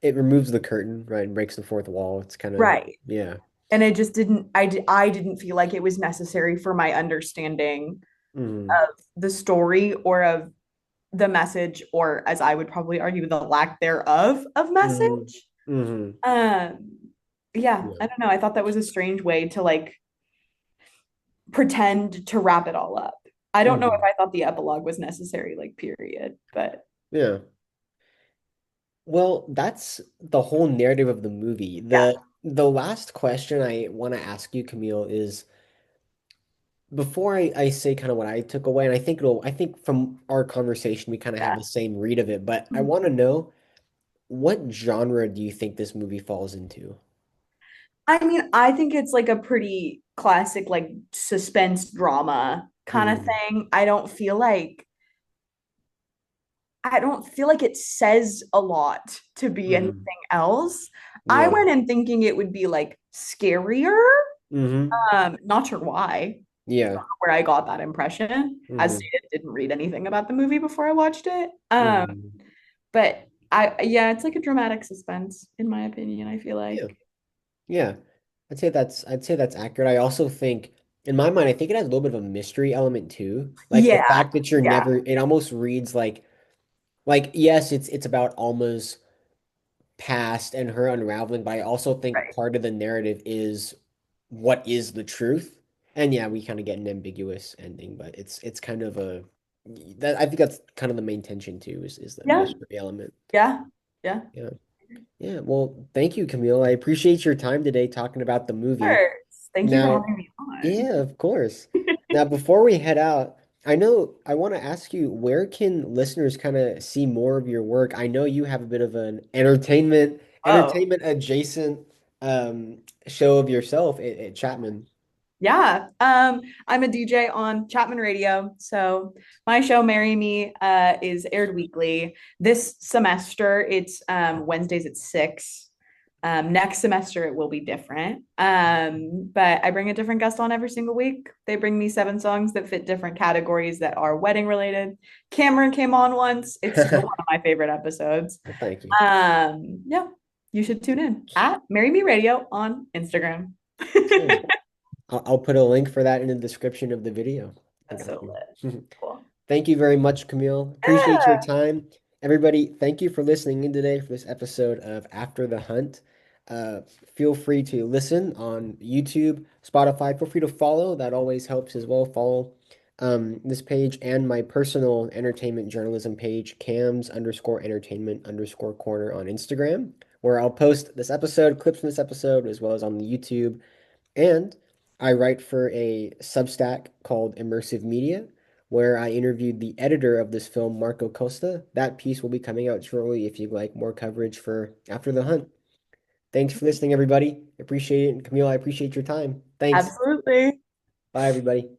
It removes the curtain, right, and breaks the fourth wall. It's kind of, Right. yeah. And it just didn't, I didn't feel like it was necessary for my understanding Hmm. of the story or of the message, or as I would probably argue, the lack thereof of Hmm. message. Hmm. Um, yeah, Yeah. I don't know. I thought that was a strange way to like pretend to wrap it all up. I don't know if Hmm. I thought the epilogue was necessary, like, period, but Yeah. Well, that's the whole narrative of the movie. yeah. The last question I want to ask you, Camille, is before I say kind of what I took away, and I think from our conversation we kind of have Yeah. the same read of it, but I want to know what genre do you think this movie falls into? I mean, I think it's like a pretty classic, like suspense drama kind of Mm, thing. I don't feel like it says a lot to be anything mm, else. I yeah. went in thinking it would be like scarier. Hmm. Not sure why, Yeah. where I got that impression. As Hmm. stated, didn't read anything about the movie before I watched it. Hmm. But yeah, it's like a dramatic suspense, in my opinion, I feel Yeah. like. Yeah. I'd say that's accurate. I also think in my mind, I think it has a little bit of a mystery element too. Like the Yeah, fact that you're yeah, never, it almost reads like yes, it's about Alma's past and her unraveling, but I also think right. part of the narrative is what is the truth. And yeah, we kind of get an ambiguous ending, but it's kind of a that I think that's kind of the main tension too, is the Yeah, mystery element. yeah, yeah. Yeah. Yeah. Well, thank you, Camille. I appreciate your time today talking about the movie. Sure. Thank you for Now, having me on. yeah, of course. Now, before we head out, I know I want to ask you, where can listeners kind of see more of your work? I know you have a bit of an Oh, entertainment adjacent show of yourself at Chapman. yeah. I'm a DJ on Chapman Radio. So my show, Marry Me, is aired weekly. This semester, it's Wednesdays at 6. Next semester, it will be different. But I bring a different guest on every single week. They bring me 7 songs that fit different categories that are wedding related. Cameron came on once. It's still one of my favorite episodes. Well, thank you. Yeah, you should tune in at Marry Me Radio on Instagram. Cool. I'll put a link for that in the description of the video. I That's got so you. lit. Cool. Thank you very much, Camille. Appreciate your Yeah. time. Everybody, thank you for listening in today for this episode of After the Hunt. Feel free to listen on YouTube, Spotify. Feel free to follow. That always helps as well. Follow this page and my personal entertainment journalism page, cams underscore entertainment underscore corner on Instagram, where I'll post this episode, clips from this episode, as well as on the YouTube. And I write for a Substack called Immersive Media, where I interviewed the editor of this film, Marco Costa. That piece will be coming out shortly if you'd like more coverage for After the Hunt. Thanks for listening, everybody. Appreciate it. And Camille, I appreciate your time. Thanks. Absolutely. Bye, everybody.